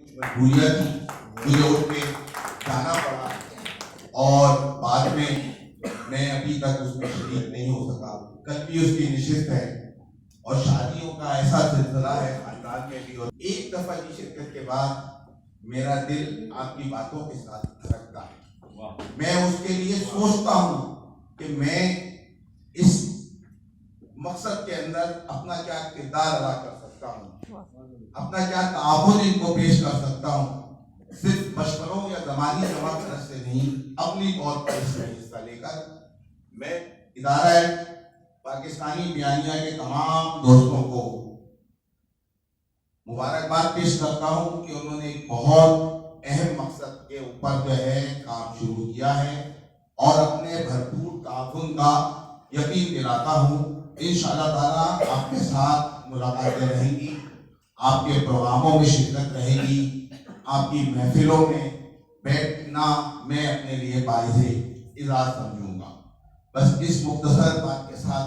मजबूरियाँ थी, मुझे उठ के जाना पड़ा और बाद में मैं अभी तक उसमें शरीक नहीं हो सका। कल भी उसकी निशिस्त है और शादियों का ऐसा सिलसिला है खानदान में भी, और एक दफा की शिरकत के बाद मेरा दिल आपकी बातों के साथ धड़कता है। मैं उसके लिए सोचता हूँ कि मैं इस मकसद के अंदर अपना क्या किरदार अदा कर सकता हूँ, अपना क्या ताउन इनको पेश कर सकता हूँ। सिर्फ मशवरों या ज़मानी जमा करने से नहीं, अमली तौर पर इसमें हिस्सा लेकर मैं इदारा पाकिस्तानी बयानिया के तमाम दोस्तों को मुबारकबाद पेश करता हूँ कि उन्होंने एक बहुत अहम मकसद के ऊपर जो है काम शुरू किया है और अपने भरपूर ताउन का यकीन दिलाता हूँ। इंशाअल्लाह ताला आपके साथ मुलाकातें रहेंगी, आपके प्रोग्रामों में शिरकत रहेगी, आपकी महफिलों में बैठना मैं अपने लिए बाइज़ इज़्ज़त समझूंगा। बस इस मुख्तसर बात के साथ